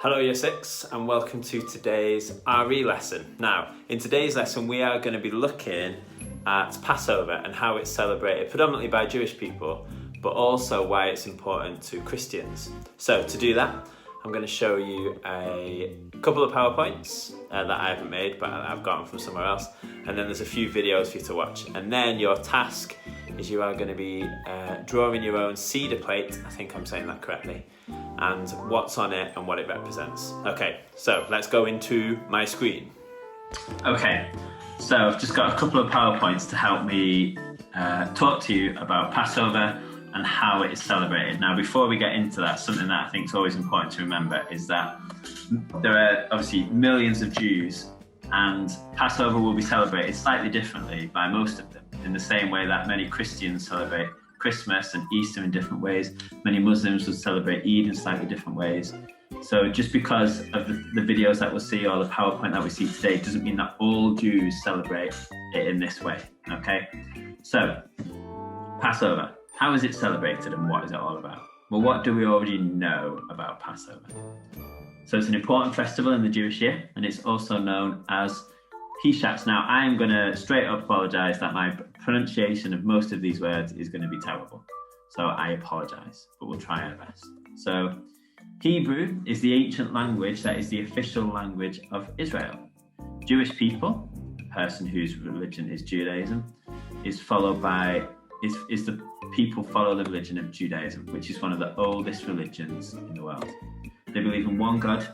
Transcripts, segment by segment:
Hello Year 6 and welcome to today's RE lesson. Now, in today's lesson we are going to be looking at Passover and how it's celebrated predominantly by Jewish people, but also why it's important to Christians. So to do that, I'm going to show you a couple of PowerPoints that I haven't made, but I've gotten from somewhere else. And then there's a few videos for you to watch. And then your task is you are going to be drawing your own cedar plate, I think I'm saying that correctly, and what's on it and what it represents. Okay, so let's go into my screen. Okay, so I've just got a couple of PowerPoints to help me talk to you about Passover and how it is celebrated. Now, before we get into that, something that I think is always important to remember is that there are obviously millions of Jews, and Passover will be celebrated slightly differently by most of them, in the same way that many Christians celebrate Christmas and Easter in different ways. Many Muslims would celebrate Eid in slightly different ways. So just because of the videos that we'll see or the PowerPoint that we see today doesn't mean that all Jews celebrate it in this way, okay? So, Passover, how is it celebrated and what is it all about? Well, what do we already know about Passover? So it's an important festival in the Jewish year, and it's also known as Pesach. Now, I am going to straight up apologise that my pronunciation of most of these words is going to be terrible. So I apologise, but we'll try our best. So Hebrew is the ancient language that is the official language of Israel. Jewish people, a person whose religion is Judaism, is the people follow the religion of Judaism, which is one of the oldest religions in the world. They believe in one God.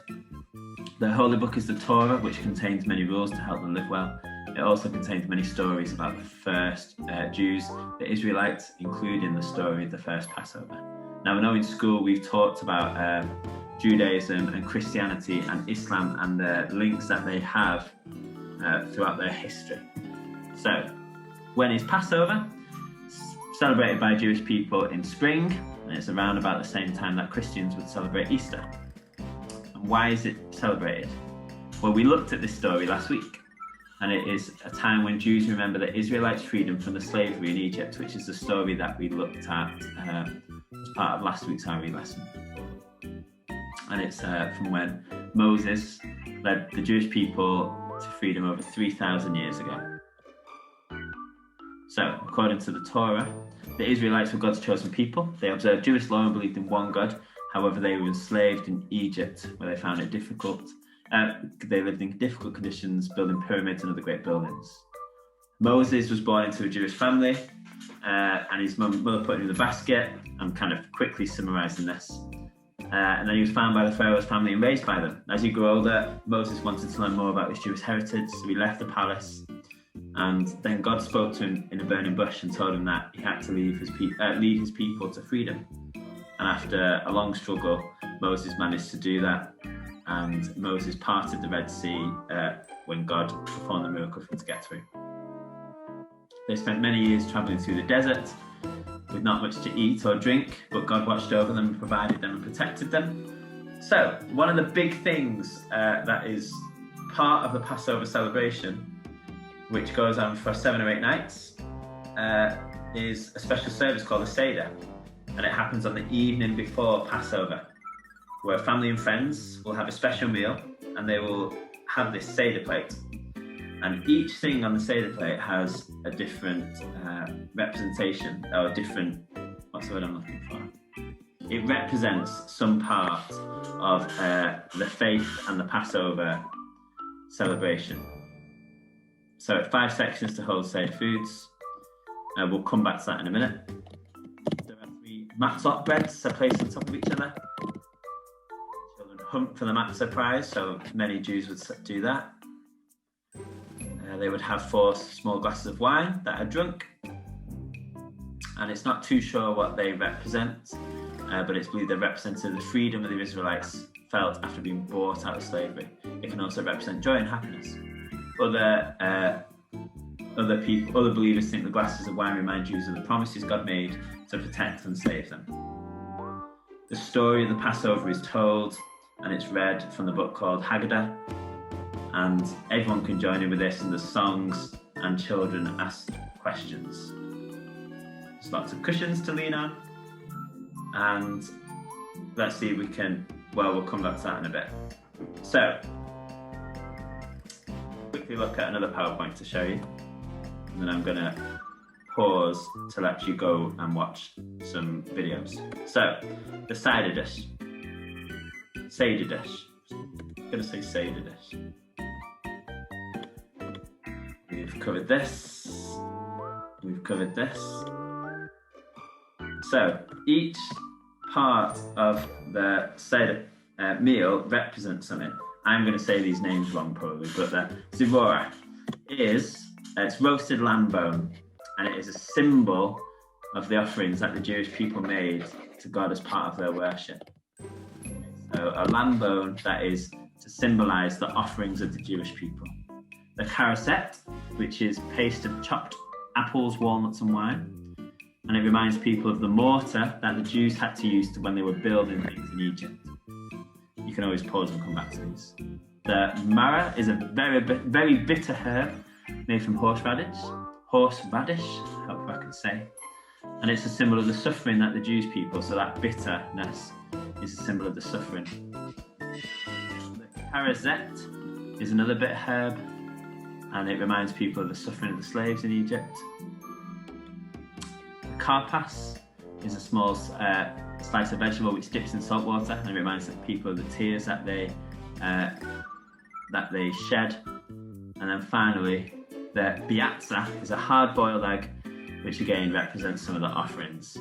The holy book is the Torah, which contains many rules to help them live well. It also contains many stories about the first Jews, the Israelites, including the story of the first Passover. Now, I know in school we've talked about Judaism and Christianity and Islam and the links that they have throughout their history. So, when is Passover? Celebrated by Jewish people in spring, and it's around about the same time that Christians would celebrate Easter. And why is it celebrated? Well, we looked at this story last week, and it is a time when Jews remember the Israelites' freedom from the slavery in Egypt, which is the story that we looked at as part of last week's RE lesson. And it's from when Moses led the Jewish people to freedom over 3,000 years ago. So, according to the Torah, the Israelites were God's chosen people. They observed Jewish law and believed in one God. However, they were enslaved in Egypt, where they found it difficult. They lived in difficult conditions, building pyramids and other great buildings. Moses was born into a Jewish family, and his mother put him in the basket. I'm kind of quickly summarising this. And then he was found by the Pharaoh's family and raised by them. As he grew older, Moses wanted to learn more about his Jewish heritage, so he left the palace. And then God spoke to him in a burning bush and told him that he had to lead his people to freedom. And after a long struggle, Moses managed to do that. And Moses parted the Red Sea when God performed the miracle for him to get through. They spent many years travelling through the desert with not much to eat or drink, but God watched over them and provided them and protected them. So, one of the big things that is part of the Passover celebration, which goes on for 7 or 8 nights, is a special service called a Seder. And it happens on the evening before Passover, where family and friends will have a special meal and they will have this Seder plate. And each thing on the Seder plate has a different representation, or a different, what's the word I'm looking for? It represents some part of the faith and the Passover celebration. So 5 sections to hold Seder foods. We'll come back to that in a minute. There are 3 matzot breads placed on top of each other. Children hunt for the matzah prize, so many Jews would do that. They would have 4 small glasses of wine that are drunk. And it's not too sure what they represent, but it's believed they represented the freedom that the Israelites felt after being bought out of slavery. It can also represent joy and happiness. Other believers think the glasses of wine remind Jews of the promises God made to protect and save them. The story of the Passover is told, and it's read from the book called Haggadah, and everyone can join in with this, and there's songs and children ask questions. There's lots of cushions to lean on, and let's see if we can well, we'll come back to that in a bit. So, quickly look at another PowerPoint to show you, and then I'm going to pause to let you go and watch some videos. So, the cider dish. Seder dish. I'm going to say seder dish. We've covered this. We've covered this. So, each part of the seder meal represents something. I'm going to say these names wrong probably, but the zivora is, it's roasted lamb bone, and it is a symbol of the offerings that the Jewish people made to God as part of their worship. So a lamb bone that is to symbolise the offerings of the Jewish people. The caroset, which is paste of chopped apples, walnuts and wine, and it reminds people of the mortar that the Jews had to use when they were building things in Egypt. You can always pause and come back to these. The maror is a very bitter herb made from horseradish, hope I can say, and it's a symbol of the suffering that the Jewish people, so that bitterness is a symbol of the suffering. The caroset is another bitter herb, and it reminds people of the suffering of the slaves in Egypt. The karpas is a small slice of vegetable which dips in salt water, and it reminds the people of the tears that they shed. And then finally, the biatza is a hard-boiled egg, which again represents some of the offerings.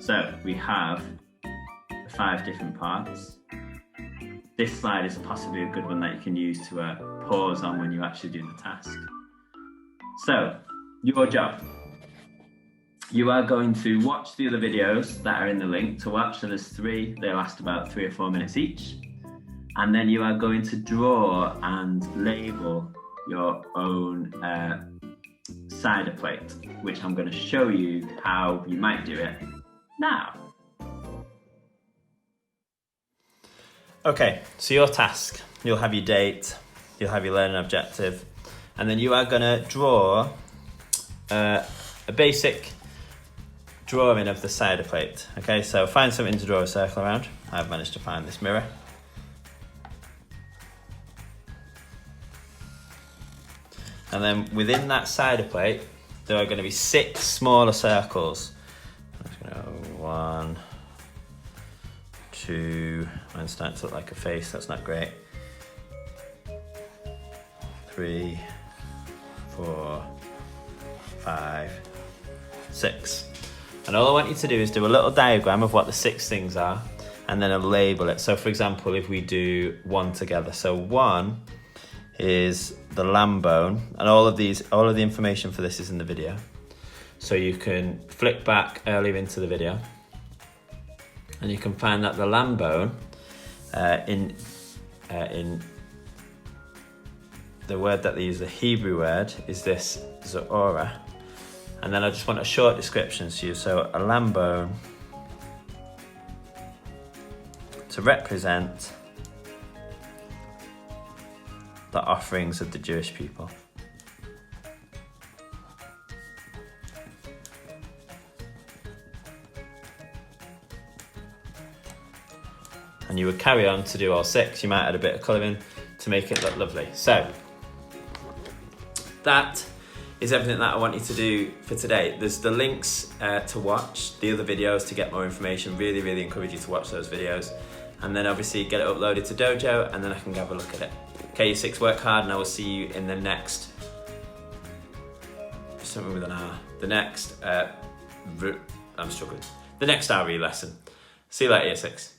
So we have the 5 different parts. This slide is possibly a good one that you can use to pause on when you're actually doing the task. So, your job. You are going to watch the other videos that are in the link to watch. So there's 3, they last about 3 or 4 minutes each. And then you are going to draw and label your own cider plate, which I'm going to show you how you might do it now. Okay, so your task, you'll have your date, you'll have your learning objective, and then you are going to draw a basic drawing of the cider plate. Okay, so find something to draw a circle around. I've managed to find this mirror. And then within that cider plate, there are going to be 6 smaller circles. I'm just going to go 1, 2, mine's starting to look like a face, that's not great. 3, 4, 5, 6. And all I want you to do is do a little diagram of what the 6 things are, and then a label it. So for example, if we do 1 together, so 1 is the lamb bone, and all of the information for this is in the video. So you can flick back earlier into the video, and you can find that the lamb bone in the word that they use, the Hebrew word, is this zorah. And then I just want a short description to you. So a lamb bone to represent the offerings of the Jewish people. And you would carry on to do all 6. You might add a bit of colouring to make it look lovely. So that is everything that I want you to do for today. There's the links to watch the other videos to get more information. Really encourage you to watch those videos. And then obviously get it uploaded to Dojo, and then I can have a look at it. Okay, you 6, work hard, and I will see you in the next, something with an R, the next, I'm struggling, the next RE lesson. See you later, year 6.